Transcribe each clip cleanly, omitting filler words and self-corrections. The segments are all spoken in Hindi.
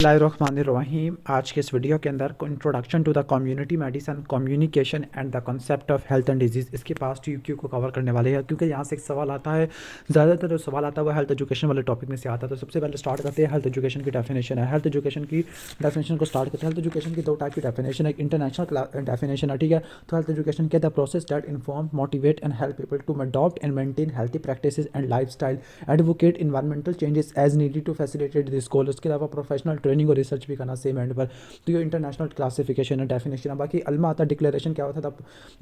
बिस्मिल्लाहिर्रहमानिर्रहीम। आज के इस वीडियो के अंदर introduction to the community medicine, communication and the concept of health and disease, इसके पास TQ को कवर करने वाले हैं क्योंकि यहाँ से एक सवाल आता है। ज़्यादातर जो सवाल आता है वो हेल्थ एजुकेशन वाले टॉपिक में से आता है। तो सबसे पहले स्टार्ट करते हैं हेल्थ एजुकेशन की डेफिनेशन है। हेल्थ एजुकेशन की डेफिनेशन को स्टार्ट करते हैं। हेल्थ एजुकेशन की दो टाइप की डेफिनेशन है, एक इंटरनेशनल डेफिनेशन है, ठीक है। तो हेल्थ एजुकेशन के the process that inform, motivate and help people to adopt and maintain healthy practices and lifestyle, advocate environmental changes as needed to facilitate this goal. उसके अलावा प्रोफेशनल ट्रेनिंग और रिसर्च भी करना सेम एंड पर। तो ये इंटरनेशनल क्लासिफिकेशन है, डेफिनेशन है। बाकी अल्मा आता डिक्लेरेशन क्या होता था,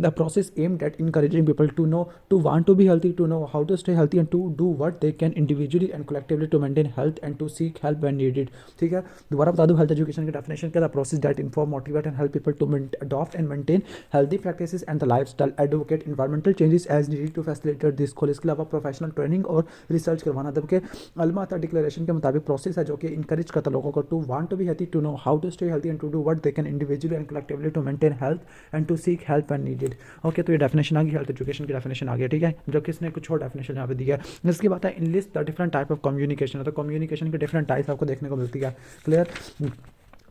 the process aimed at encouraging people to know, to want to be healthy, to know how to stay healthy and to do what they can individually and collectively to maintain health and to seek help when needed, ठीक है। दोबारा बता दूं हेल्थ एजुकेशन की डेफिनेशन क्या, the process that inform, motivate and help people to adopt and maintain healthy practices and the lifestyle, advocate environmental changes as needed to facilitate this goal. इसके अलावा प्रोफेशनल ट्रेनिंग और रिसर्च करवाना। जबकि अल्मा आता डिक्लेरेशन के मुताबिक प्रोसेस है जो कि इंकरेज करता लोगों को to want to be healthy, to know how to stay healthy and to do what they can individually and collectively to maintain health and to seek help when needed. Okay, तो ये डेफिनेशन आ गई, हेल्थ एजुकेशन की डेफिनेशन आ गई, ठीक है। जो कि इसने कुछ और डेफिनेशन यहाँ पे दी है। इसके बाद है enlist the different type of communication. तो कम्युनिकेशन के डिफरेंट टाइप्स आपको देखने को मिलती है, क्लियर।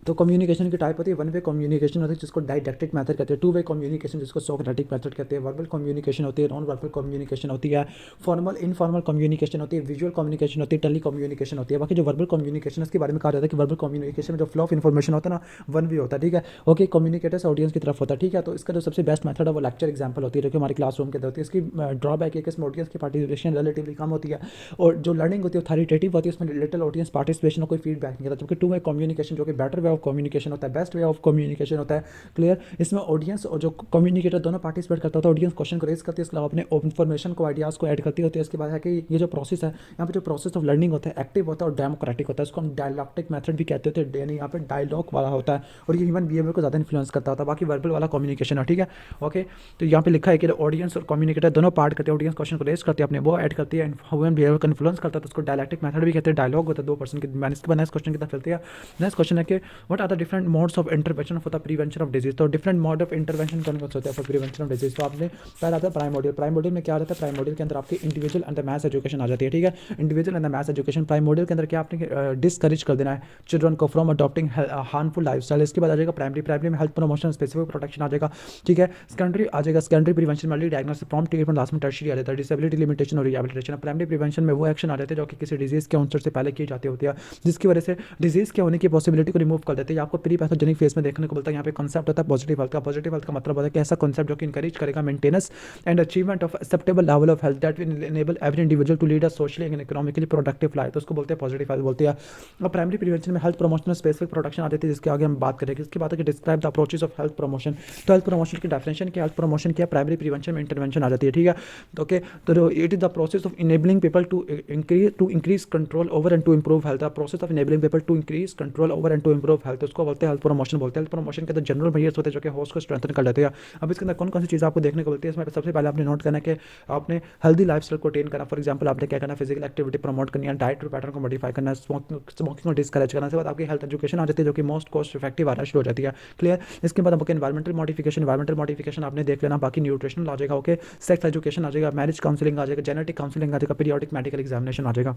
तो कम्युनिकेशन की टाइप होती है, वन वे कम्युनिकेशन होती है जिसको डायडेक्टिक मेथड कहते हैं, टू वे कम्युनिकेशन जिसको सोक्रेटिक मेथड कहते हैं, वर्बल कम्युनिकेशन होती है, नॉन वर्बल कम्युनिकेशन होती है, फॉर्मल इनफॉर्मल कम्युनिकेशन होती है, विजुअल कम्युनिकेशन होती है, टेली कम्युनिकेशन होती है। बाकी जो वर्बल कम्युनिकेशन इसके बारे में कहा जाता है कि वर्बल कम्युनिकेशन में जो फ्लो ऑफ इन्फॉर्मेशन होता है ना, वन वे होता है, ठीक है। ओके, कम्युनिकेटर्स ऑडियंस की तरफ होता है, ठीक है। तो इसका जो सबसे बेस्ट मेथड है वो लेक्चर एग्जाम्पल होती है जो कि हमारी क्लासरूम के अंदर होती है। इसकी ड्रॉबैक है कि इसमें ऑडियंस की पार्टिसिपेशन रिलेटिवली कम होती है और जो लर्निंग होती है अथॉरिटेटिव होती है, उसमें लिटिल ऑडियंस पार्टिसिपेशन और कोई फीडबैक नहीं होता। जबकि टू वे कम्युनिकेशन जो कि बेटर वे ऑफ कम्युनिकेशन होता है, बेस्ट वे ऑफ कम्युनिकेशन होता है, क्लियर। इसमें ऑडियंस और जो कम्युनिकेटर दोनों पार्टिसिपेट करता होता है, ऑडियंस क्वेश्चन को रेज करती है, इसके अलावा अपने इन्फॉर्मेशन को, आइडियाज़ को ऐड करती होती है। इसके बाद है कि ये जो प्रोसेस है यहाँ पे, जो प्रोसेस ऑफ लर्निंग होता है एक्टिव होता है और डेमोक्रेटिक होता है। इसको हम डायलॉक्टिक मेथड भी कहते होते हैं, यानी यहाँ पे डायलॉग वाला होता है और ये ह्यूमन बिहेवियर को ज़्यादा इन्फ्लुएंस करता होता है। बाकी वर्बल वाला कम्युनिकेशन है, ठीक है। ओके, तो यहाँ पे लिखा है कि ऑडियंस और कम्युनिकेटर दोनों पार्ट करते हैं, ऑडियंस क्वेश्चन को रेज करती है, अपने वो ऐड करती है, ह्यूमन बिहेवियर को इन्फ्लुएंस करता है, तो उसको डायलॉक्टिक मेथड भी कहते हैं। डायलॉग होता है दो पर्सन की। इसके बाद नेक्स्ट क्वेश्चन की तरफ चलते हैं। नेक्स्ट क्वेश्चन है कि what are the different modes of intervention for the prevention of disease. तो डिफरेंट मोड ऑफ इंटरवेंशन कौन कौन से होते हैं फॉर प्रिवेंशन ऑफ डिजीज। तो आपने पहला आता है प्राइम मॉड्यूल। प्राइम मॉड्यूल में क्या रहता है, प्राइम मॉड्यूल के अंदर आपकी individual and the maths education आ जाती है, ठीक है। Individual and the maths education prime module के अंदर क्या आपने डिस्करेज कर देना है चिल्ड्रन को फ्रॉम अडॉप्टिंग हार्मफुल लाइफस्टाइल। इसके बाद आ जाएगा प्राइमरी। प्राइमरी में हेल्थ प्रमोशन, स्पेसिफिक प्रोटेक्शन आ जाएगा, ठीक है। सेकेंडरी आ जाएगा सेकेंडरी प्रिवेंशन में, early diagnosis, prompt treatment, last में टर्शियरी आ जाता है डिसेबिलिटी लिमिटेशन और रिहैबिलिटेशन। प्राइमरी प्रिवेंशन में वो एक्शन आ जाते हैं जो कि किसी डिजीज के आंसर से पहले किए जाते होते हैं, जिसकी वजह से डिजीज के होने की पॉसिबिलिटी को रिमूव कर देते हैं। आपको प्री पैथोजेनिक फेज में देखने को मिलता है। यहाँ पे कॉन्सेप्ट होता है पॉजिटिव हेल्थ का। पॉजिटिव हेल्थ का मतलब होता है कि ऐसा कॉन्सेप्ट जो कि इंकरेज करेगा maintenance and achievement of acceptable level of health that will enable every individual to lead a socially and economically productive life. तो उसको बोलते हैं पॉजिटिव हेल्थ बोलते हैं। और प्राइमरी प्रिवेंशन में हेल्थ प्रमोशन, स्पेसिफिक प्रोटेक्शन आ जाती है, जिसके आगे हम बात करेंगे। इसके बाद है कि describe the approaches of health promotion. तो हेल्थ प्रमोशन की डेफिनेशन क्या, हेल्थ प्रमोशन क्या, प्राइमरी प्रिवेंशन में इंटरवेंशन आ जाती है, ठीक है। तो ओके, तो it is the process of enabling people to increase control over and to improve health. The process of enabling people to increase control over and to improve health, उसको बोलते हैं हेल्थ प्रमोशन बोलते हैं। हेल्थ प्रमोशन के तो जनरल मेजर्स होते हैं जो कि होस्ट को स्ट्रेंथन कर लेते हैं। अब इसके अंदर कौन कौन सी चीज़ आपको देखने को मिलती है, इसमें सबसे पहले आपने नोट करना है कि आपने हेल्दी लाइफस्टाइल को टेन करना। फॉर एग्जांपल आपने क्या करना, फिजिकल एक्टिविटी प्रमोट करनी है, डाइट पैटर्न को मॉडिफाई करना, स्मोकिंग को डिस्करेज करना। इसके बाद आपकी हेल्थ एजुकेशन आ जाती है जो कि मोस्ट कॉस्ट इफेक्टिव आना शुरू हो जाती है, क्लियर। इसके बाद आपको एनवायरमेंटल मॉडिफिकेशन आपने देख लेना। बाकी न्यूट्रिशनल आ जाएगा, ओके, सेक्स एजुकेशन आ जाएगा, मैरिज काउंसलिंग आ जाएगा, जेनेटिक काउंसलिंग आ जाएगा, पीरियोडिक मेडिकल एग्जामिनेशन आ जाएगा,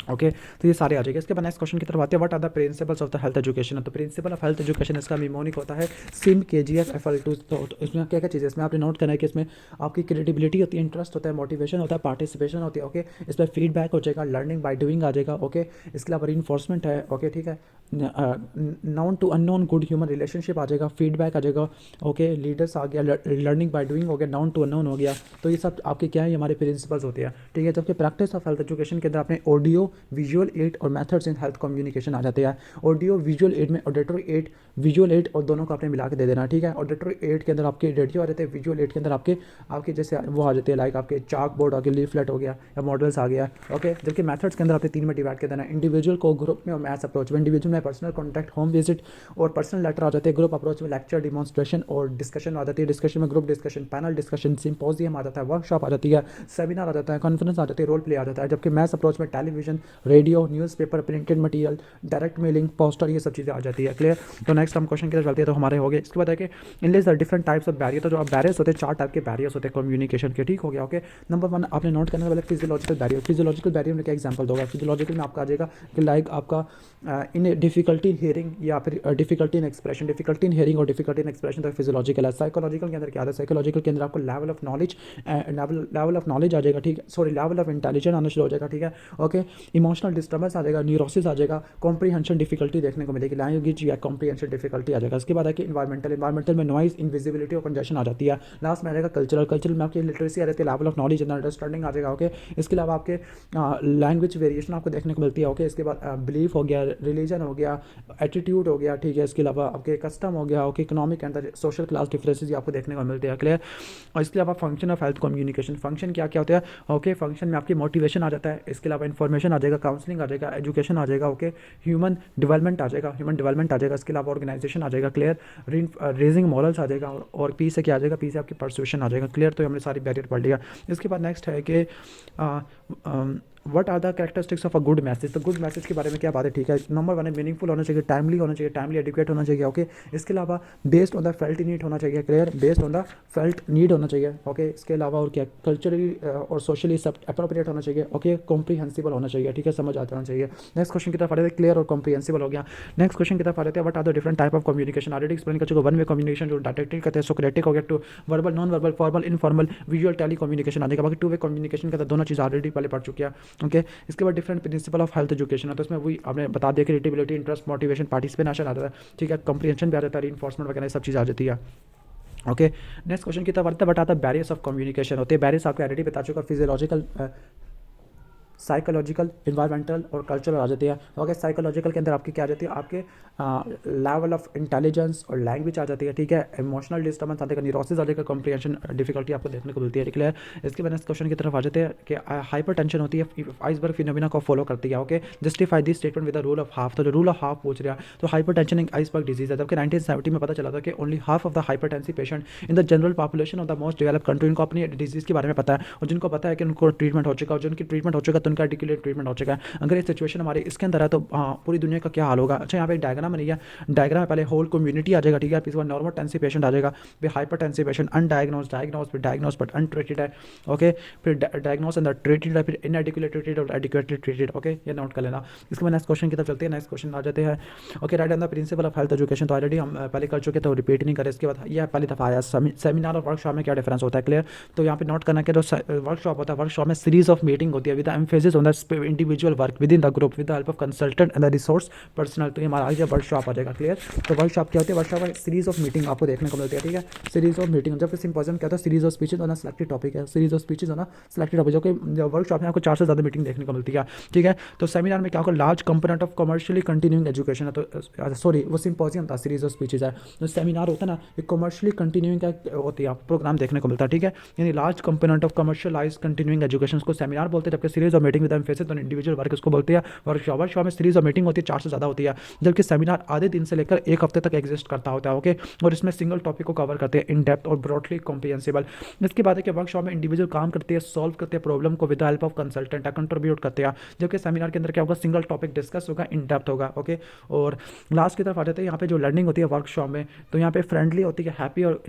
ओके। तो ये सारे आ जाएंगे। इसके बाद नेक्स्ट क्वेश्चन की तरफ आते हैं, what are the principles of the health education. तो प्रिंसिपल ऑफ हेल्थ एजुकेशन इसका मिमोनिक होता है सिम KGF FL2। तो इसमें क्या क्या चीज़ें इसमें आपने नोट करना है कि इसमें आपकी क्रिएटिविटी होती है, इंटरेस्ट होता है, मोटिवेशन होता है, पार्टिसिपेशन होती है, ओके। इसमें फीडबैक हो जाएगा, लर्निंग बाय डूइंग आ जाएगा, ओके। इसके अलावा रीइंफोर्समेंट है, ओके, ठीक है। Known to unknown good human relationship आ जाएगा, फीडबैक आ जाएगा, ओके। लीडर्स आ गया, लर्निंग बाय डूइंग हो गया, नॉन टू अननोन हो गया। तो ये सब आपके क्या है, हमारे प्रिंसिपल्स होते हैं, ठीक है। जबकि प्रैक्टिस ऑफ हेल्थ एजुकेशन के अंदर आपने ऑडियो विजुअल एड और मेथड्स इन हेल्थ कम्युनिकेशन आ जाते हैं। ऑडियो विजुअल एड में ऑडिटरी एड, विजुअल एड और दोनों को आपने मिला के दे देना, ठीक है। ऑडिटरी एड के अंदर आपके रेडियो आ जाते हैं, विजुअल एड के अंदर आपके आपके जैसे वो आ जाते हैं, लाइक आपके चाक बोर्ड आ गया, लीफलेट हो गया या मॉडल्स आ गया, ओके। जबकि मेथड्स के अंदर आपने तीन में डिवाइड कर देना, इंडिविजुअल को, ग्रुप में और मैथ्स अप्रोच में। इंडिविजुअल में पर्सनल कॉन्टैक्ट, होम विजिट और पर्सनल लेटर आ जाते हैं। ग्रुप अप्रोच में लेक्चर, डिमॉन्स्ट्रेशन और डिस्कशन आ जाती है। डिस्कशन में group discussion, panel discussion, symposium आ जाता है, वर्कशॉप आ जाती है, सेमिनार आ जाता है, कॉन्फ्रेंस आ जाती है, रोल प्ले आ जाता है। जबकि मैथ्स अप्रोच में television, radio, newspaper, printed material, direct mailing, poster, ये सब चीज़ें आ जाती है। क्लियर। तो नेक्स्ट हम क्वेश्चन की तरफ चलते हैं। तो हमारे हो गए। इसके बाद है कि enlist the different types of barrier. तो जो बैरियर्स होते हैं, 4 टाइप के बैरियर्स होते हैं कम्युनिकेशन के, ठीक हो गया। ओके, नंबर 1 आपने नोट करने वाले फिजियोलॉजिकल बैरियर। फिजियोलॉजिकल बैरियर में क्या एग्जांपल दोगे? फिजियोलॉजिकल में आपका आ जाएगा कि लाइक आपका इन डिफिकल्टी इन हियरिंग या फिर difficulty in expression, difficulty in hearing और डिफिकल्टी इन एक्सप्रेशन, तो फिजियोलॉजिकल है। साइकोलॉजिकल के अंदर क्या आता है? साइकोलॉजिकल के अंदर आपको लेवल ऑफ नॉलेज आ जाएगा, ठीक है, सॉरी लेवल ऑफ इंटेलिजेंस आना शुरू हो जाएगा, ठीक है। ओके, इमोशनल डिस्टर्बेंस आ जाएगा, न्यूरोसिस आ जाएगा, कॉम्प्रीहेंशन डिफिकल्टी देखने को मिलेगी, लैंग्वेज या कॉम्प्रीहेंशन डिफिकल्टी आ जाएगा। इसके बाद है कि इन्वायरमेंटल में नॉइज, इनविजिबिलिटी और कंजेशन आ जाती है। लास्ट में आ जाएगा कल्चरल में आपकी लिटरेसी आ जाती है, level of knowledge and understanding आ जाएगा। ओके, इसके अलावा आपके लैंग्वेज वेरिएशन आपको देखने को मिलती है। ओके, इसके बाद बिलीफ हो गया, रिलीजन हो गया, एटीट्यूड हो गया, ठीक है। इसके अलावा आपके कस्टम हो गया। Okay, economic and social class differences आपको देखने को मिलते हैं। क्लियर। और इसके अलावा function of health communication, function क्या क्या होता है? ओके, फंक्शन में आपकी मोटिवेशन आ जाता है, इसके अलावा इन्फॉर्मेशन आ जाएगा, काउंसलिंग आ जाएगा, एजुकेशन आ जाएगा। ओके, ह्यूमन डेवलपमेंट आ जाएगा, इसके अलावा ऑर्गेनाइजेशन आ जाएगा। क्लियर। रेजिंग मॉरल्स आ जाएगा, और पी से क्या आ जाएगा? पी से आपकी परसुएशन आ जाएगा। क्लियर। तो हमने सारी बैरियर पढ़ लिया। इसके बाद नेक्स्ट है कि what are the characteristics of a good message. तो गुड मैसेज के बारे में क्या बात है? ठीक है, नंबर 1 है मीनिंगफुल होना चाहिए, टाइमली होना चाहिए, टाइमली एडुकेट होना चाहिए। ओके, इसके अलावा based on the felt need होना चाहिए। Clear, based on the felt need होना चाहिए। ओके, इसके अलावा और क्या? कल्चरली और सोशली सब अप्रोप्रिएट होना चाहिए। ओके, कॉम्प्रीहेंसिबल होना चाहिए, ठीक है, समझ आता होना चाहिए। नेक्स्ट क्वेश्चन की तरफ आ रहे थे, क्लियर और कॉम्प्रीहेंसिबल हो गया। नेक्स्ट क्वेश्चन की तरफ आ रहे थे, what are the different type of communication. Already explain कर चुका, वन वे कम्युनिकेशन जो डायरेक्टली कहते हैं, सोक्रेटिक हो गया, two verbal, non verbal, formal, informal, visual, telecommunication आ जाएगा। बाकी टू वे कम्युनिकेशन का दोनों चीज़ ऑलरेडी पहले पढ़ चुके हैं। ओके, इसके बाद different principal of health education है, तो इसमें वही आपने बता दिया, क्रिएटिविटी, इंटरेस्ट, मोटिवेशन, पार्टिसिपेशन आ जाता है, ठीक है, कंप्रीहेंशन भी आ जाता है, रीइंफोर्समेंट वगैरह सब चीज़ आ जाती है। ओके, नेक्स्ट क्वेश्चन की तरफ बढ़ते हैं, बताता है बैरियर्स ऑफ कम्युनिकेशन होते हैं। बैरियर्स आपको ऑलरेडी बता चुका, फिजियोलॉजिकल, साइकोलॉजिकल, इन्वायरमेंटल और कल्चरल आ जाती है। ओके, साइकोलॉजिकल के अंदर आपकी क्या आ जाती है? आपके लेवल ऑफ इंटेलिजेंस और लैंग्वेज आ जाती है, ठीक है। इमोशनल डिस्टर्बेंस आ जाएगा, न्यूरोसिस आ जाएगा, कॉम्प्रीहेंशन डिफिकल्टी आपको देखने को मिलती है, क्लियर। इसके बाद नेक्स्ट क्वेश्चन की तरफ आ जाते हैं कि हाइपर टेंशन होती है, आइसबर्ग फिनोमिना को फॉलो करती है। Okay, justify this statement with the rule of half. तो जो रूल ऑफ हाफ पूछ रहा है, तो हाइपर टेंशन एक आइसबर्ग डिजीज है, जबकि 1970 में पता चला था कि only half of the hyper tensive patient in the general population of the most develop country, इनको अपनी डिजीज के बारे में पता है, और जिनको पता है कि उनको ट्रीटमेंट हो चुका है, और जिनकी ट्रीटमेंट हो चुका है तो उनका आर्टिकुलेट ट्रीटमेंट हो चुका है। अगर ये सिचुएशन हमारे इसके अंदर है तो पूरी दुनिया का क्या हाल होगा। अच्छा, यहाँ पे एक डायग्राम नहीं है, डायग्राम में पहले होल कम्युनिटी आ जाएगा, ठीक है, फिर नॉर्मल टेंसिव पेशेंट आ जाएगा, फिर hyper tensive patient, undiagnosed, diagnose, फिर डायग्नोज बट अनट्रीटेड है। ओके, फिर डायग्नोज एंड ट्रीटेड है, फिर इनएडिक्वेटली ट्रीटेड और एडिक्वेटली ट्रीटेड। ओके, ये नोट कर लेना। इसके बाद नेक्स्ट क्वेश्चन की तरफ चलते हैं। नेक्स्ट क्वेश्चन आ जाते हैं। Okay, right on the principal of health education, तो ऑलरेडी हम पहले कर चुके तो रिपीट नहीं करें। इसके बाद यह पहली दफा आया, सेमिनार और वर्कशॉप में क्या डिफरेंस होता है, क्लियर। तो यहाँ पे नोट करना कि जो वर्कशॉप होता है, वर्कशॉप में सीरीज ऑफ मीटिंग होती है with emphasis on the individual work with in the group with the help of consultant and the resource personal. तो ये हमारा आगे वर्कशॉप आ जाएगा, क्लियर। तो वर्कशॉप क्या होती है? वर्कशॉप में सीरीज ऑफ मीटिंग आपको देखने को मिलती है, ठीक है, सीरीज ऑफ मीटिंग। जबकि सिंपोजियम क्या होता है? Series of speeches on selected topic है, series of speeches on selected topic, जो कि वर्कशॉप में आपको 4 से ज़्यादा मीटिंग देखने को मिलती है, ठीक है। तो सेमिनार में क्या होगा? Large component of commercially continuing education है, तो सॉरी वो सिंपोजियम था, सीरीज ऑफ स्पीचेज है। जो सेमिनार होता है ना, ये कमर्शियली कंटिन्यूइंग का होती है, प्रोग्राम देखने को मिलता है, ठीक है, यानी large component of commercialise continuing education को सेमिनार बोलते हैं, जबकि series of meeting with emphasis on individual work इसको बोलते हैं वर्कशॉप। वर्कशॉप में सीरीज ऑफ मीटिंग होती है, 4 से ज़्यादा होती है, जबकि सेमिनार आधे दिन से लेकर 1 हफ्ते तक एग्जिस्ट करता होता है। ओके, और इसमें सिंगल टॉपिक को कवर करते हैं इन डेप्थ और ब्रॉडली कॉम्प्रिहेंसिबल। इसके बाद है कि वर्कशॉप में इंडिविजुअल काम करते हैं, सॉल्व करते हैं प्रॉब्लम को with the help of consultant, contribute करते हैं, जबकि सेमिनार के अंदर क्या होगा? सिंगल टॉपिक डिस्कस होगा, इन डेप्थ होगा। ओके, और लास्ट की तरफ आ जाते हैं, यहाँ पे जो लर्निंग होती है वर्कशॉप में, तो यहाँ पे फ्रेंडली होती है, हैप्पी और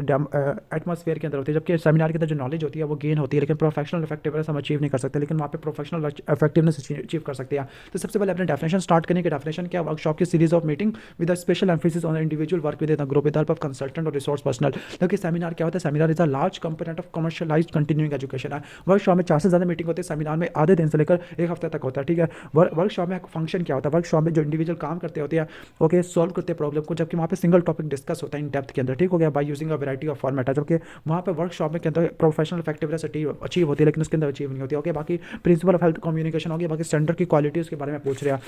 एटमॉस्फेयर के अंदर होती है, जबकि सेमिनार के अंदर जो नॉलेज होती है वो गेन होती है, लेकिन प्रोफेशनल इफेक्टिवनेस हम अचीव नहीं कर सकते, लेकिन वहाँ पे प्रोफेशनल इफेक्टिवनेस अचीव कर सकते हैं। तो सबसे पहले अपने डेफिनेशन स्टार्ट करने की डेफिनेशन क्या? वर्कशॉप की series of meeting with a special emphasis on individual work with in the group with help of consultant और रिसोर्स पर्सनल। जबकि सेमिनार क्या होता है? Seminar is a large component of commercialised continuing education है। वर्कशॉप में 4 से ज़्यादा मीटिंग होती है, सेमिनार में आधे दिन से लेकर 1 हफ्ते तक होता है, ठीक है। वर्कशॉप में फंक्शन क्या होता है? वर्कशॉप में जो इंडिविजुअल काम करते होते हैं, ओके, सॉल्व करते हैं प्रॉब्लम को, जबकि वहाँ पे सिंगल टॉपिक डिस्कस होता है इन डेप्थ के अंदर, ठीक हो गया, by using a variety of format है, जबकि वहाँ पे वर्कशॉप में के अंदर प्रोफेशनल इफेक्टिवनेस अचीव होती है, लेकिन उसके अंदर अचीव नहीं होती। ओके, बाकी प्रिंसिपल ऑफ हेल्थ कम्युनिकेशन हो गया, बाकी स्टैंडर्ड की क्वालिटी उसके बारे में पूछ रहे हैं।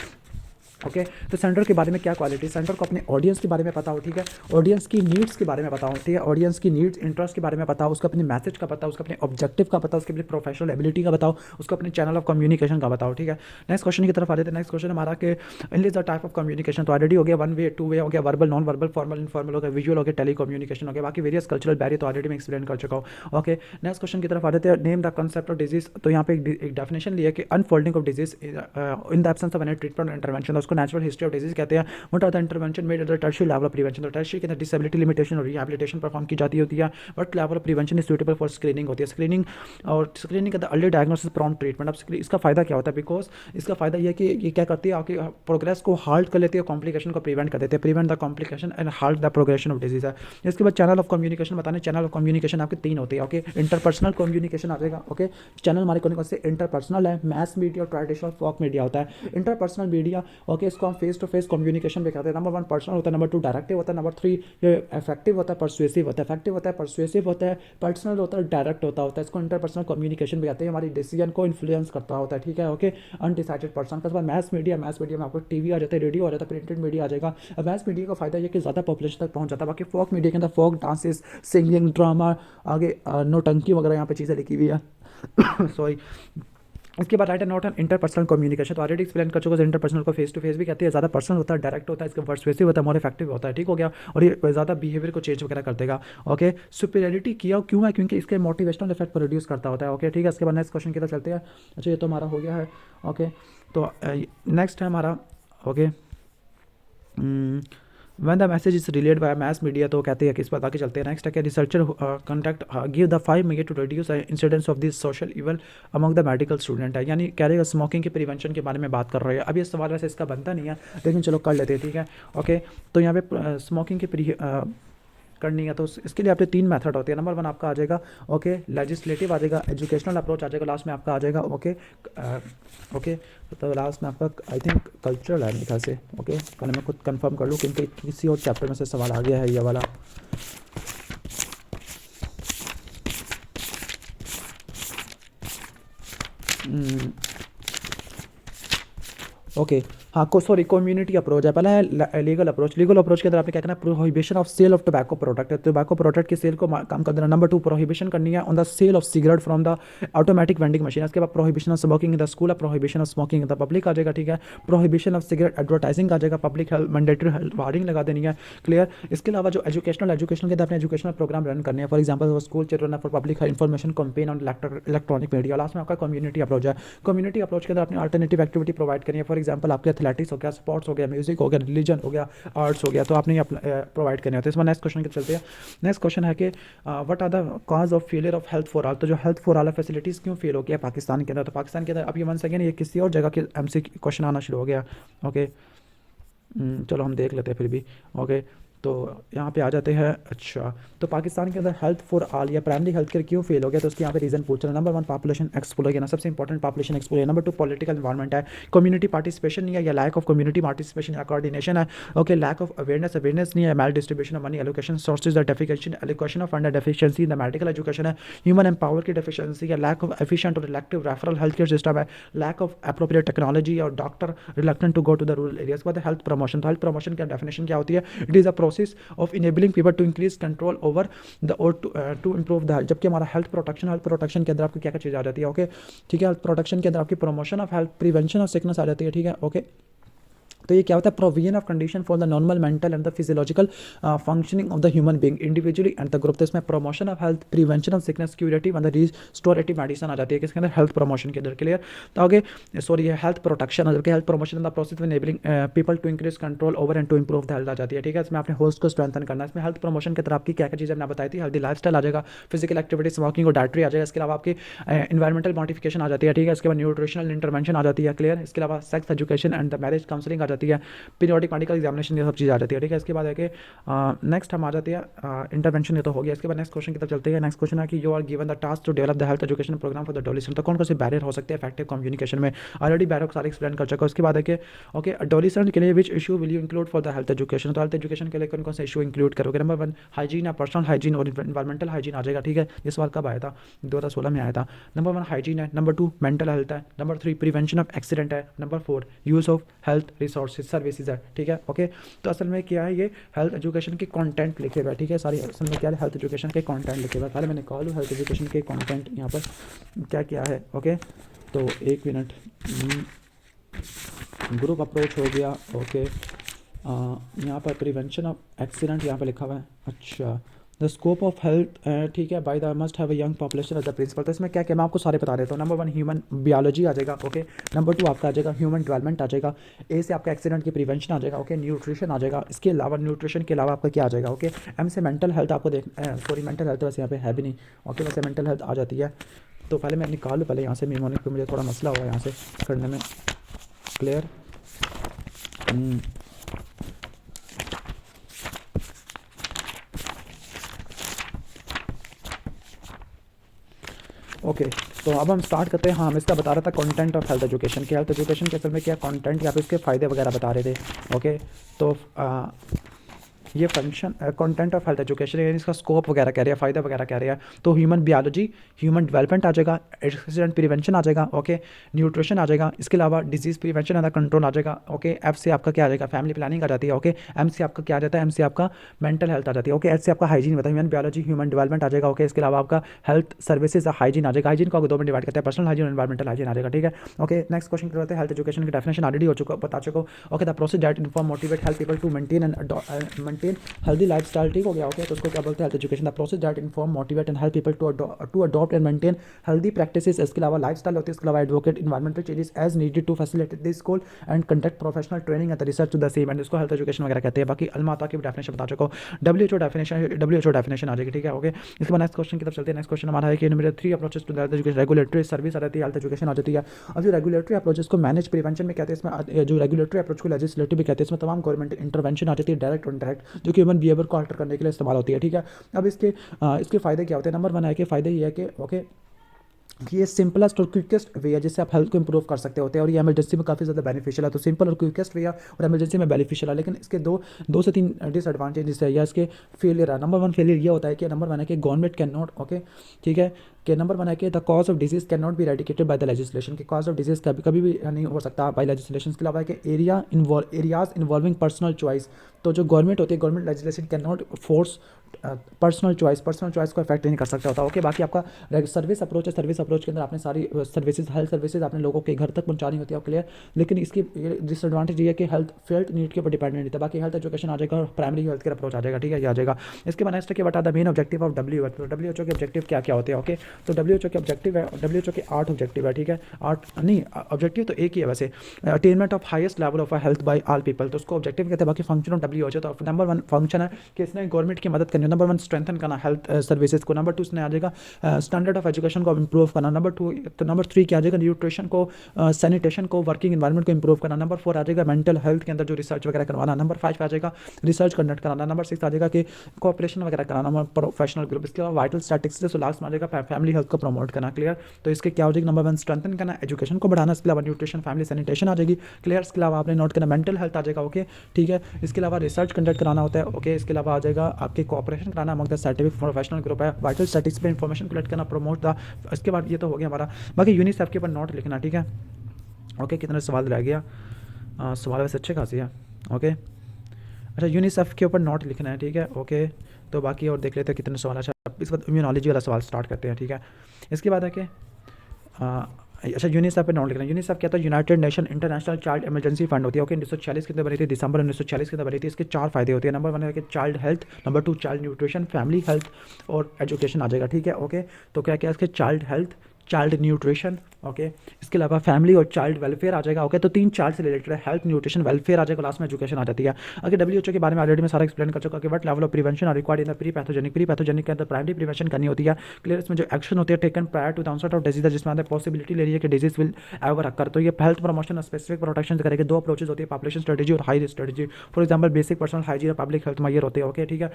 ओके। तो सेंटर के बारे में क्या क्वालिटी, सेंटर को अपने ऑडियंस के बारे में पता हो, ठीक है, ऑडियंस की नीड्स के बारे में पता हो, ठीक है, ऑडियंस की नीड्स इंटरेस्ट के बारे में पता हो, उसको अपने मैसेज का पता हो, उसको अपने ऑब्जेक्टिव का पता हो, उसके अपने प्रोफेशनल एबिलिटी का बताओ, उसको अपने चैनल ऑफ कम्युनिकेशन का बताओ, ठीक है। नेक्स्ट क्वेश्चन की तरफ आ जाते हैं। नेक्स्ट क्वेश्चन हमारा कि in the type of communication, तो ऑलरेडी हो गया, वन वे टू वे हो गया, verbal non verbal formal informal हो गया, विजुअल हो गया, टेली कम्युनिकेशन हो गया, बाकी वेरियस कल्चरल बैरियर तो ऑलरेडी मैं एक्सप्लेन कर चुका हूँ। ओके। नेक्स्ट क्वेश्चन की तरफ आ जाते हैं। Name the concept of disease, तो यहाँ पे एक डेफिनेशन लिया कि unfolding of disease in the absence of any treatment intervention, उसको नेचुरल हिस्ट्री ऑफ डिजीज कहते हैं। What are the interventions made at the tertiary level of prevention, तो टर्शियरी के अंदर डिसेबिलिटी लिमिटेशन और रिहैबिलिटेशन परफॉर्म की जाती होती है। But level of prevention is suitable for screening होती है, स्क्रीनिंग और स्क्रीनिंग के अंदर अर्ली डायग्नोसिस प्रॉम्प्ट ट्रीटमेंट। अब इसका फायदा क्या होता है, बिकॉज इसका फायदा ये है कि ये क्या करती है, आपकी प्रोग्रेस को हाल्ट कर लेती है, कॉम्प्लिकेशन को प्रिवेंट कर देते हैं, prevent the complication and halt the progression of disease है। इसके बाद चैनल ऑफ कम्युनिकेशन बताने, चैनल ऑफ कम्युनिकेशन आपके तीन होते हैं। ओके। इंटरपर्सनल कम्युनिकेशन आ जाएगा। ओके। चैनल हमारे कौन से इंटरपर्सनल है, मैस मीडिया और ट्रेडिशनल फॉक मीडिया होता है। इंटरपर्सनल मीडिया, ओके, इसको हम फेस टू फेस कम्युनिकेशन भी कहते हैं। नंबर 1 पर्सनल होता है, नंबर 2 डायरेक्टिव होता है, नंबर 3 ये इफेक्टिव होता है, परसुएसिव होता है, इफेक्टिव होता है, परसुएसिव होता है, पर्सनल होता है, डायरेक्ट होता है। इसको इंटरपर्सनल कम्युनिकेशन भी कहते हैं, हमारी डिसीजन को इन्फ्लुएंस करता होता है, ठीक है। ओके। अनडिसाइडेड पर्सन के बाद मैस मीडिया, मैस मीडिया में आपको टीवी आ जाता है, रेडियो आ जाता है, प्रिंटेड मीडिया आ जाएगा। अब मैस मीडिया का फायदा ये कि ज़्यादा पॉपुलेशन तक पहुंच जाता है। बाकी फोक मीडिया के अंदर फोक डांसेस, सिंगिंग, ड्रामा, आगे नोटंकी वगैरह यहाँ पे चीज़ें लिखी हुई है। सॉरी। इसके बाद right and note and interpersonal communication, तो ऑलरेडी एक्सप्लेन कर चुका है। इंटरपर्सनल को फेस टू फेस भी कहते हैं, ज़्यादा पर्सनल होता है, डायरेक्ट होता है, इसका पर्सुएसिव होता है, मोर इफेक्टिव होता है, ठीक हो गया। और ये ज़्यादा बिहेवियर को चेंज वगैरह कर देगा। ओके। सुपीरियरिटी किया क्यों है, क्योंकि इसके मोटिवेशनल इफेक्ट प्रोड्यूस करता होता है। ओके, ठीक है। इसके बाद नेक्स्ट क्वेश्चन की तरफ चलते हैं। अच्छा, ये तो हमारा हो गया है। ओके। तो नेक्स्ट है हमारा, okay, when the message is relayed by mass media, तो कहते हैं कि इस पर आगे चलते हैं। नेक्स्ट है कि researcher conduct give the 5 measure to reduce incidence of this social evil among the medical student है, यानी कह रहे स्मोकिंग के प्रिवेंशन के बारे में बात कर रहे हैं। अब ये सवाल वैसे इसका बनता नहीं है, लेकिन चलो कर लेते हैं, ठीक है। ओके। तो यहाँ पे स्मोकिंग के करनी है, तो इसके लिए आपके 3 मेथड होते हैं। नंबर 1 आपका आ जाएगा, ओके, लेजिस्लेटिव आ जाएगा, एजुकेशनल अप्रोच आ जाएगा, लास्ट में आपका आ जाएगा, ओके, ओके, तो लास्ट में आपका आई थिंक कल्चरल है मेरे ख्याल से। ओके, पहले मैं खुद कंफर्म कर लूँ, क्योंकि किसी और चैप्टर में से सवाल आ गया है ये वाला। ओके। हाँ, को सॉरी, कम्युनिटी अप्रोच है। पहला है लीगल अप्रोच। लीगल अप्रोच के अंदर आपने क्या करना है, prohibition of sale of tobacco product है, टोबैको प्रोडक्ट की सेल को कम कर देना। नंबर 2 प्रोहिबिशन करनी है on the sale of cigarette from the automatic vending machine. इसके बाद prohibition of smoking in the school, prohibition of smoking in the public आ जाएगा, ठीक है। प्रोहिबिशन ऑफ सिगरेट एडवर्टाइजिंग आ जाएगा, public health mandatory health warning लगा देनी है, क्लियर। इसके अलावा जो एजुकेशन के अंदर अपने एजुकेशनल प्रोग्राम रन करने हैं, for example school children for public information campaign on electronic media. Last में आपका कम्युनिटी अप्रोच है। कम्युनिटी अप्रोच के अंदर अपनी अल्टरनेटिव एक्टिविटी प्रोवाइड करनी है, फॉर एग्जाम्पल आपके एथलेटिक्स हो गया, स्पोर्ट्स हो गया, म्यूजिक हो गया, रिलीजन हो गया, आर्ट्स हो गया, तो आपने प्रोवाइड करने होते हैं। इसमें नेक्स्ट क्वेश्चन के चलते हैं। नेक्स्ट क्वेश्चन है कि what are the cause of failure of health for all, तो जो हेल्थ फॉर ऑल फैसिलिटीज़ क्यों फेल हो गया पाकिस्तान के अंदर, तो पाकिस्तान के अंदर अभी वन सेकेंड ये किसी और जगह के एमसी क्वेश्चन आना शुरू हो गया। ओके, चलो हम देख लेते हैं फिर भी। ओके, तो यहाँ पे आ जाते हैं। अच्छा, तो पाकिस्तान के अंदर हेल्थ फॉर ऑल या प्राइमरी हेल्थ केयर क्यों फेल हो गया, तो उसके यहाँ पे रीजन पूछ रहे हैं। नंबर 1 पॉपुलेशन एक्सप्लोजन ना, सबसे important population explosion. Number 2 political environment है, कम्युनिटी पार्टिसिपेशन नहीं है, या लैक ऑफ कम्युनिटी पार्टिसिपेशन या कोऑर्डिनेशन है। ओके, लैक ऑफ अवेयरनेस नहीं है, maldistribution of money allocation sources the defecation allocation of fund deficiency in the medical education है, ह्यूमन एम्पावर की डेफिशिएंसी है, लैक ऑफ एफिशिएंट और elective referral health care system है, लैक ऑफ एप्रोप्रिएट टेक्नोलॉजी और doctor reluctant to go to the rural areas. बाद हेल्थ प्रमोशन, तो हेल्थ प्रमोशन का डेफिनेशन क्या होती है, it is a process of enabling people to increase control over the or to improve the health। जबकि हमारा हेल्थ प्रोटेक्शन के अंदर आपकी क्या क्या चीज़ आ जाती है। ओके, ठीक है। हेल्थ प्रोटेक्शन के अंदर आपकी promotion of health, prevention of sickness आ जाती है, ठीक है। ओके, तो ये क्या होता है, provision of condition for the normal mental and the physiological functioning of the human being individually and the group. तो इसमें promotion of health, prevention of sickness, curative and the restorative medicine आ जाती है, किसके अंदर, हेल्थ प्रमोशन के अंदर, क्लियर। तो आगे सॉरी ये हेल्थ प्रोटेक्शन अंदर के health promotion in the process of enabling people to increase control over and to improve the health आ जाती है, ठीक है। इसमें आपने होस्ट को स्ट्रेंथन करना है। इसमें हेल्थ प्रमोशन की तरफ आपकी क्या क्या चीज़ें मैंने बताई थी, हेल्दी लाइफस्टाइल आ जाएगा, फिजिकल एक्टिविटी, स्मोकिंग और डाइटरी आ जाएगा। इसके अलावा आपकी इन्वायरमेंटल मॉडिफिकेशन आ जाती है, ठीक है। इसके बाद न्यूट्रिशनल इंटरवेंशन आ जाती है, क्लियर। इसके अलावा sex education and the marriage counselling आ जाती है, पीरियोडिक मेडिकल एग्जामिनेशन, ये सब चीज़ आ जाती है, ठीक है। इसके बाद है कि नेक्स्ट हम आ जाती है इंटरवेंशन, ये तो हो गया। इसके बाद नेक्स्ट क्वेश्चन की तरफ चलते हैं। नेक्स्ट क्वेश्चन है कि you are given the task to develop the health education program for the adolescent, तो कौन कौन से बैरियर हो सकते हैं इफेक्टिव कम्युनिकेशन में, ऑलरेडी बैरियर सारे एक्सप्लेन कर चुका है। उसके बाद है कि ओके, एडोलेसेंट के लिए which issue will you include for the health education, तो हेल्थ एजुकेशन के लिए कौन कौन से इशू इंक्लूड करोगे। नंबर 1 हाइजीन या पर्सनल हाइजीन और इन्वायरमेंटल हाइजीन आ जाएगा, ठीक है। ये सवाल कब आया था, 2016 में आया था। नंबर 1 हाइजीन है, नंबर 2 मेंटल हेल्थ है, नंबर 3 प्रिवेंशन ऑफ एक्सीडेंट है, number 4 use of health resource resources services है, ठीक है ओके। तो असल में क्या है, ये हेल्थ एजुकेशन के कंटेंट लिखे हुए हैं, ठीक है। सारी असल में क्या है, हेल्थ एजुकेशन के कंटेंट लिखे हुए हैं। पहले मैंने कॉल हेल्थ एजुकेशन के कंटेंट यहाँ पर क्या क्या है, ओके। तो एक मिनट, ग्रुप अप्रोच हो गया, ओके। यहाँ पर प्रिवेंशन ऑफ एक्सीडेंट यहाँ पर लिखा हुआ है, अच्छा। द स्कोप ऑफ हेल्थ, ठीक है, by the must have a young population as the principle. तो इसमें क्या क्या मैं आपको सारे बता देता हूँ। नंबर 1 ह्यूमन बियोलॉजी आ जाएगा, ओके। नंबर 2 आपका आ जाएगा ह्यूमन डेवलपमेंट आ जाएगा। ए से आपका एक्सीडेंट की प्रिवेंशन आ जाएगा, ओके। न्यूट्रिशन आ जाएगा। इसके अलावा न्यूट्रिशन के अलावा आपका क्या आ जाएगा, ओके। एम से मेंटल हेल्थ आपको सॉरी मेंटल हेल्थ वैसे यहाँ पे है भी नहीं, ओके। वैसे मेंटल हेल्थ आ जाती है। तो पहले मैं निकालूँ, पहले यहाँ से मेमोनिक पे मुझे थोड़ा मसला हुआ यहाँ से करने में, क्लियर। ओके तो अब हम स्टार्ट करते हैं। हाँ, मैं इसका बता रहा था कंटेंट ऑफ हेल्थ एजुकेशन के। हेल्थ एजुकेशन के असल में क्या कंटेंट, या फिर इसके फ़ायदे वगैरह बता रहे थे, ओके। तो ये function content of health education, यानी इसका स्कोप वगैरह कह रहे हैं, फ़ायदा वगैरह कह रहे हैं। तो ह्यूमन बियोलॉजी, ह्यूमन डेवलपमेंट आ जाएगा, एक्सीडेंट प्रिवेंशन आ जाएगा, ओके। न्यूट्रिशन आ जाएगा। इसके अलावा डिजीज़ प्रिवेंशन एंड कंट्रोल आ जाएगा, ओके। एफ से आपका क्या आ जाएगा, फैमिली प्लानिंग आ जाती है, ओके। एम से आपका क्या आ जाता है, एम से आपका मेंटल हेल्थ आ जाती है, ओके। एच से आपका हाइजीन बताया, ह्यूमन बियोलॉजी ह्यूमन डेवलपमेंट आ जाएगा, ओके। इसके अलावा आपका हेल्थ सर्विसेज हाइजीन आ जाएगा। हाइजीन को दो में डिवाइड करते हैं, पर्सनल हाइजीन और एनवायरमेंटल हाइजीन आ जाएगा, ठीक है ओके। नेक्स्ट क्वेश्चन करते हैं, हेल्थ एजुकेशन की डेफिनेशन ऑलरेडी हो चुका, बता चुका, okay. The process that inform motivate help people to maintain and maintain healthy lifestyle, ठीक हो गया, ओके। तो उसको क्या बोलते हैं, health education. The process that inform motivate and help people to adopt and maintain healthy practices. इसके अलावा लाइफस्टाइल होती है, इसके अलावा advocate environmental changes as needed to facilitate this goal and conduct professional training and research to the same, एंड इसको हेल्थ एजुकेशन वगैरह कहते हैं। बाकी अलमाता की डेफिनेशन बता चुका हूँ। डब्ल्यूएचओ डेफिनेशन आ जाएगी, ठीक है ओके। इसके बाद नेक्स्ट क्वेश्चन की तरफ चलते हैं। नेक्स्ट क्वेश्चन हमारा है कि number 3 approaches to health education. Regulatory service आ जाती है, हेल्थ एजुकेशन आ जाती है। अब जो रेगुलेटरी अप्रोचेस को मैनेज प्रिवेंशन में कहते हैं, इसमें जो रेगुलेटरी अप्रोच को लेजिस्लेटिव भी कहते हैं, इसमें तमाम गवर्नमेंट इंटरवेंशन आ जाती है, डायरेक्ट और इनडायरेक्ट, जो कि ह्यूमन बिहेवियर को अल्टर करने के लिए इस्तेमाल होती है, ठीक है। अब इसके फ़ायदे क्या होते हैं। नंबर 1 है कि फ़ायदे ये है कि ओके, कि ये सिंपलेस्ट और क्विकेस्ट वे है जिससे आप हेल्थ को इंप्रूव कर सकते होते हैं, और ये इमरजेंसी में काफ़ी ज़्यादा बेनिफिशियल है। तो सिंपल और क्विकेस्ट वे है और इमरजेंसी में बेनिफिशियल है, लेकिन इसके दो से तीन डिसएडवांटेजेस है या इसके फेलियर है। नंबर 1 फेलियर ये होता है कि नंबर 1 है कि गवर्नमेंट कैन नॉट, ओके ठीक है, कि नंबर 1 है कि the cause of disease can not be eradicated by the legislation, कि कॉज ऑफ डिजीज कभी भी नहीं हो सकता बाय लेजिस्लेशन। इसके अलावा है कि एरियाज इन्वॉल्विंग पर्सनल चॉइस, तो जो गवर्नमेंट होती है, government legislation can not force personal choice को अफेक्ट नहीं कर सकता होता, ओके। बाकी आपका सर्विस अप्रोच है, सर्विस अप्रोच के अंदर आपने सारी सर्विसेज, हेल्थ सर्विसेज आपने लोगों के घर तक पहुंचानी होती है, क्लियर। लेकिन इसकी डिसएडवांटेज ये है कि हेल्थ फेल्ट नीड के ऊपर डिपेंडेंट रहता है। बाकी हेल्थ एजुकेशन आ जाएगा और प्राइमरी हेल्थ केयर अप्रोच आ जाएगा, ठीक है, ये आ जाएगा। इसके बाद नेक्स्ट के बता the main objective of WHO. WHO के ऑब्जेक्टिव क्या क्या होते हैं, ओके। तो डब्ल्यूएचओ के ऑब्जेक्टिव है, डब्ल्यूएचओ के 8 ऑब्जेक्टिव है, ठीक है। 8 नहीं, ऑब्जेक्टिव तो एक ही है वैसे। Attainment of highest level of health by all people, तो उसको ऑब्जेक्टिव कहते हैं। बाकी फंक्शन ऑफ डब्ल्यूएचओ, तो नंबर 1 फंक्शन है कि इसने गवर्नमेंट की मदद करनी है, नंबर 1 स्ट्रेंथन करना हेल्थ सर्विसेज को। नंबर 2 इसमें आ जाएगा स्टैंडर्ड ऑफ एजुकेशन को इंप्रूव करना। नंबर 3 क्या आ जाएगा, न्यूट्रिशन को, सैनिटेशन को, वर्किंग एनवायरनमेंट को इंप्रूव करना। नंबर 4 आ जाएगा मेंटल हेल्थ के अंदर जो रिसर्च वगैरह करवाना। नंबर 5 आ जाएगा रिसर्च कंडक्ट कराना। नंबर 6 आ जाएगा कि कोऑपरेशन वगैरह कराना, प्रोफेशनल ग्रुप। इसके अलावा वाइटल स्टैटिस्टिक्स, तो लास्ट में आ जाएगा फैमिली हेल्थ को प्रमोट करना, क्लियर। तो इसके क्या हो जाएगी, नंबर 1 स्ट्रेंथन करना, एजुकेशन को बढ़ाना। इसके अलावा न्यूट्रिशन, फैमिली, सैनिटेशन आ जाएगी, क्लियर। इसके अलावा आपने नोट करना मेंटल हेल्थ आ जाएगा, ओके ठीक है। इसके अलावा रिसर्च कंडक्ट कराना होता है, ओके। इसके अलावा आ जाएगा आपके कोऑपरेशन कराना among the scientific professional group है, वाइटल स्टैटिस्टिक्स पे इंफॉर्मेशन कलेक्ट करना, प्रमोट द। इसके बाद ये तो हो गया हमारा। बाकी यूनिसेफ के ऊपर नोट लिखना, ठीक है ओके। कितने सवाल रह गया, सवाल वैसे अच्छे खासी है, ओके। अच्छा, यूनिसेफ के ऊपर नोट लिखना है, ठीक है ओके। तो बाकी और देख लेते हैं कितने सवाल। अच्छा, इस बाद इम्यूनोलॉजी वाला सवाल स्टार्ट करते हैं, ठीक है। इसके बाद है कि अच्छा, यूनिसेफ पे नोट लिखना। यूनिसेफ क्या था, United nation international child emergency fund होती है, ओके। 1946 के अंदर बनी थी, दिसंबर 1946 के अंदर बनी थी। इसके 4 फायदे होते हैं। नंबर 1 है कि child health, number 2 child nutrition, family health और एजुकेशन आ जाएगा, ठीक है ओके। तो क्या क्या इसके child health, child nutrition, okay. इसके अलावा फैमिली और चाइल्ड वेलफेयर आ जाएगा, ओके। तो 3 चाइल्ड से रिलेटेड है, हेल्थ, न्यूट्रिशन, वेलफेयर आ जाएगा, लास्ट में एजुकेशन आ जाती है। अगर डब्ल्यूएचओ के बारे में ऑलरेडी मैं सारा एक्सप्लेन कर चुका कि what level of prevention are required in the pre pathogenic के अंदर प्राइमरी प्रिवेंशन करनी होती है, क्लियर। इसमें जो एक्शन होती है taken prior to the onset of disease, जिसमें अंदर पॉसिबिलिटी ले रही है कि डिजीज विल एवर अकर। तो ये हेल्थ प्रमोशन और स्पेसिफिक प्रोटेक्शन करेंगे। 2 अप्रोचेज होती है, पॉपुलेशन स्ट्रेटेजी और high strategy. For example basic personal hygiene और पब्लिक हेल्थ मेजर होते हैं, ओके ठीक है।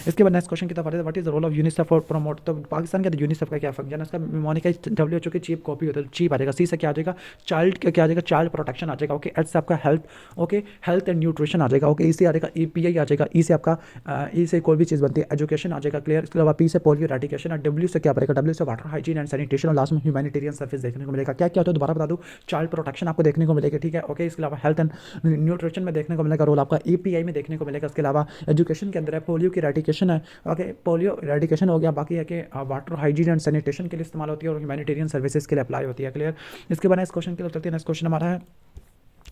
इसके बाद नेक्स्ट क्वेश्चन की तरफ आते हैं, what is the role of UNICEF for promote. तो पाकिस्तान के यूनिसेफ का क्या फंक्शन है, इसका मोनिका WHO की चीप कॉपी होता है, चीप आ जाएगा। सी से क्या आ जाएगा, चाइल्ड का क्या आ जाएगा, चाइल्ड प्रोटेक्शन आ जाएगा। ओके, एच से आपका health, okay, health and nutrition आ जाएगा। ओके, ई से आ जाएगा EPI आ जाएगा। ई से आपका ई से कोई भी चीज़ बनती है, एजुकेशन आ जाएगा। क्लियर। इसके अलावा पी से पोलियो एराडिकेशन, और डब्ल्यू से क्या पड़ेगा, डब्ल्यू से वाटर हाइजीन एंड सैनिटेशन, और लास्ट में ह्यूमैनिटेरियन सर्विस देखने को मिलेगा। क्या क्या होता है दोबारा बता दूँ, चाइल्ड प्रोटेक्शन आपको देखने को मिलेगा, ठीक है। ओके, इसके अलावा हेल्थ एंड न्यूट्रिशन में देखने को मिलेगा रोल आपका, EPI में देखने को मिलेगा। इसके अलावा एजुकेशन के अंदर है, पोलियो की एराडिकेशन है। ओके, पोलियो एराडिकेशन हो गया। बाकी है कि वाटर हाइजीन एंड सैनिटेशन के लिए इस्तेमाल होती है, और ह्यूमैनिटेरियन सर्विसेज के लिए अप्लाई होती है। क्लियर। इसके बाद इस क्वेश्चन के लिए चलते हैं। नेक्स्ट क्वेश्चन हमारा है,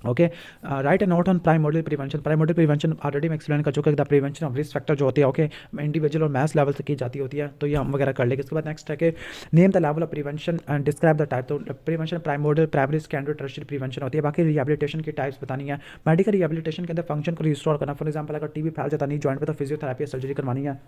okay, right A note on primordial prevention. Primordial prevention already मैं एक्सप्लेन कर चुका है, the prevention of risk factor जो होती है, ओके, इंडिविजुअल और मैस लेवल से की जाती होती है, तो ये हम वगैरह कर लेंगे। इसके बाद नेक्स्ट है कि name the level of prevention and describe the type. तो prevention primordial, primary, secondary, tertiary prevention होती है। बाकी रिहेबिलिटेशन की टाइप्स बतानी है। मेडिकल रिहेबिलिटेशन के अंदर फंक्शन को रिस्टोर करना, फॉर एग्जाम्पल अगर TB फैल जाता नहीं जॉइंट पे, तो फिजियोथेरेपी सर्जरी करवानी है।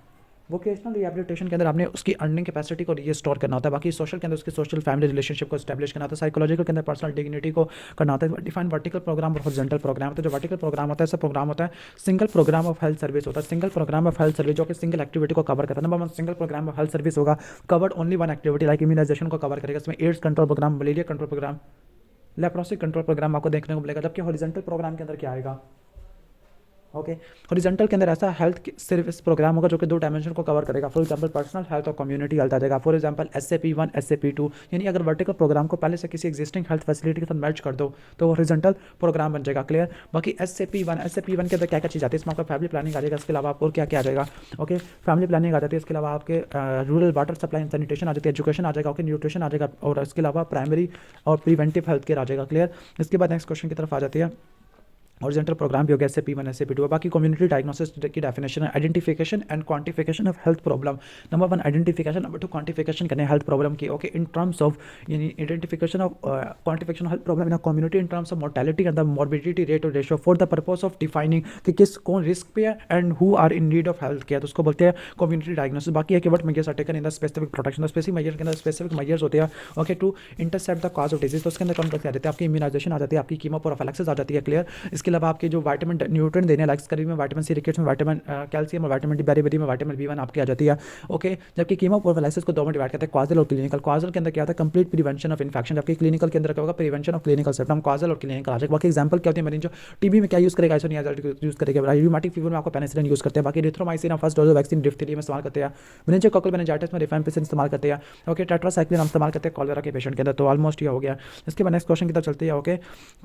वोकेशनल रिहेबिलिटेशन के अंदर आपने उसकी अर्निंग कैपेसिटी को रिस्टोर करना होता है। बाकी सोशल के अंदर उसकी सोशल फैमिली रिलेशनशिप को स्टैब्लिश करना होता है। साइकोलॉजिकल के अंदर पर्सनल डिग्निटी को करना होता है। डिफाइन वर्टिकल प्रोग्राम और हॉरिजॉन्टल प्रोग्राम। तो जो वर्टिकल प्रोग्राम होता है, ऐसा प्रोग्राम होता है single programme of health service होता है। Single programme of health service जो कि सिंगल एक्टिविटी को कवर करता है। Number 1 single programme of health service होगा, covered only one activity like immunisation को कवर करेगा। इसमें AIDS control programme, malaria control programme, leprosy control programme आपको देखने को मिलेगा। जबकि हॉरिजॉन्टल प्रोग्राम के अंदर क्या आएगा, ओके, हॉरिजॉन्टल के अंदर ऐसा हेल्थ सर्विस प्रोग्राम होगा जो कि 2 डायमेंशन को कवर करेगा। फॉर एग्जांपल पर्सनल हेल्थ और कम्युनिटी हेल्थ आ जाएगा। फॉर एग्जांपल SAP1, SAP2, यानी अगर वर्टिकल प्रोग्राम को पहले से किसी एग्जिस्टिंग हेल्थ फैसिलिटी के साथ मैच कर दो तो वो हॉरिजॉन्टल प्रोग्राम बन जाएगा। क्लियर। बाकी SAP1 के अंदर क्या क्या चीज़ आती है, इसमें आपका फैमिली प्लानिंग आ जाएगा। इसके अलावा आपको क्या क्या आ जाएगा, ओके, फैमिली प्लानिंग आ जाती है। इसके अलावा आपके rural water supply and sanitation आ जाती है। एजुकेशन आ जाएगा, ओके, न्यूट्रिशन आ जाएगा, और इसके अलावा प्राइमरी और प्रिवेंटिव हेल्थ केयर आ जाएगा। क्लियर। इसके बाद नेक्स्ट क्वेश्चन की तरफ आ जाती है। हॉरिजॉन्टल प्रोग्राम भी हो गया SAP1, SAP2। बाकी कम्युनिटी डायग्नोसिस की डेफिनेशन है, identification and quantification of health problem. Number 1 identification, number 2 quantification करने हेल्थ प्रॉब्लम की, ओके, इन टर्म्स ऑफ, यानी identification of quantification health problem in a community in terms of mortality and the morbidity rate और ratio for the purpose of defining कि किस कौन रिस्क पे है and who are in need of health care, तो उसको बोलते हैं कम्युनिटी डायग्नोसिस। बाकी है कि what measures are taken in the specific protection, specific measure के अंदर स्पेसिफिक मेजर्स होते हैं, okay, to intercept the cause of disease. तो उसके अंदर कौन कौन से आ जाते हैं, आपकी इम्यूनाइजेशन आ जाती है, आपकी कीमोप्रोफिलैक्सिस आ जाती है। क्लियर। इसके अलावा आपके जो विटामिन न्यूट्रिएंट देने लाइक करीब में विटामिन C रिकेट्स में विटामिन कैल्शियम और विटामिन D बेरी में विटामिन B1 आपकी आ जाती है। ओके, जबकि कीमोप्रोफिलैक्सिस को 2 में डिवाइड करते हैं, कॉजल और क्लिनिकल। कॉजल के अंदर क्या होता है, कंप्लीट प्रिवेंशन ऑफ इन्फेक्शन, जबकि क्लिनिकल के अंदर क्या होगा, prevention of clinical symptom. Causal और क्लिनिकल आ जाएगा। बाकी एग्जांपल क्या होती है, मरीज जो TB में क्या यूज करेगा, आइसोनियाज़ोल यूज करेगा। रूमेटिक फीवर में आपको पेनिसिलिन यूज करते हैं। बाकी erythromycin first dose vaccine diphtheria में इस्तेमाल करते हैं। मेनिंजाइकोकल मेनिंजाइटिस में रिफैम्पिसिन इस्तेमाल करते हैं। ओके, टेट्रासाइक्लिन हम इस्तेमाल करते हैं कॉलेरा के पेशेंट के अंदर। तो ऑलमोस्ट ये हो गया। इसके बाद नेक्स्ट क्वेश्चन की तरफ चलते हैं। ओके,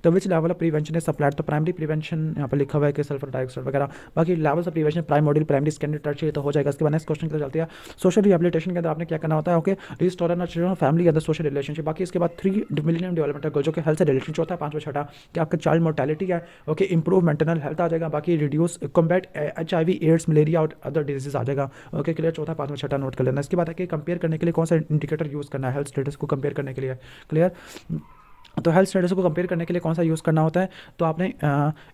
तो which level of prevention is supplied. तो प्राइमरी प्रिवेंशन यहाँ पर लिखा हुआ है कि सल्फर डाइऑक्साइड वगैरह। बाकी levels of prevention primordial, primary, secondary, tertiary तो हो जाएगा। इसके बाद नेक्स्ट क्वेश्चन की तरफ चलते हैं। सोशल रिहेबिलिटेशन के अंदर आपने क्या करना होता है, okay, restore and children family अंदर सोशल रिलेशनशिप। बाकी इसके बाद 3 मिलियन डेवलपमेंट गोल जो कि हेल्थ से रिलेटेड, चौथा 5वां छठा कि आपका चाइल्ड मोर्टेलिटी है, ओके, इंप्रूव मेंटल हेल्थ आ जाएगा। बाकी reduce combat HIV, AIDS, malaria और अदर डिजीज आ जाएगा। Okay, clear. चौथा 5वां छठा नोट कर लेना। इसके बाद है कि कंपेयर करने के लिए कौन सा इंडिकेटर यूज करना है हेल्थ स्टेटस को कंपेयर करने के लिए। क्लियर। तो हेल्थ स्टेटस को कंपेयर करने के लिए कौन सा यूज़ करना होता है, तो आपने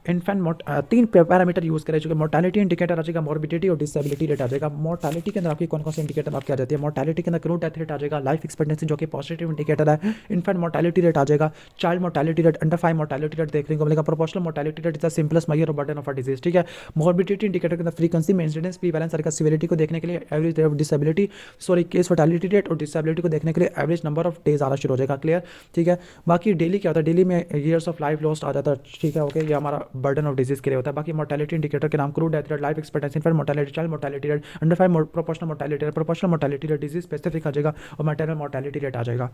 इन्फेंट 3 पैरामीटर यूज़ करें, जो कि मोर्टेलिटी इंडिकेटर आ जाएगा, मॉर्बिडिटी और डिसेबिलिटी रेट आ जाएगा। मोर्टेलिटी के अंदर आपकी कौन कौन से इंडिकेटर आपकी आ जाती है, मोर्टेलिटी के अंदर क्रूड डेथ रेट आ जाएगा, लाइफ एक्सपेक्टेंसी जो कि पॉजिटिव इंडिकेटर है, इन्फेंट मोर्टेलिटी रेट आ जाएगा, child mortality rate, under 5 mortality rate देखने को मिलेगा, proportional mortality rate is the simplest measure of burden of a disease. ठीक है। मॉर्बिडिटी इंडिकेटर के अंदर फ्रीक्वेंसी में इंसिडेंस, प्रीवैलेंस और सीवियरिटी को देखने के लिए average rate of disability, sorry case fertility rate और डिसेबिलिटी को देखने के लिए एवरेज नंबर ऑफ डेज आना शुरू हो जाएगा। क्लियर। ठीक है। बाकी डेली क्या होता है, डेली में ईयर्स ऑफ लाइफ लॉस्ट आ जाता है। ठीक है। ओके, ये हमारा बर्डन ऑफ डिजीज के लिए होता है। बाकी मोर्टेलिटी इंडिकेटर के नाम crude death rate, life expectancy, infant mortality, child mortality rate, under 5 proportional mortality rate, proportional mortality rate disease specific आ जाएगा और मैटरनल मोर्टेलिटी रेट आ जाएगा।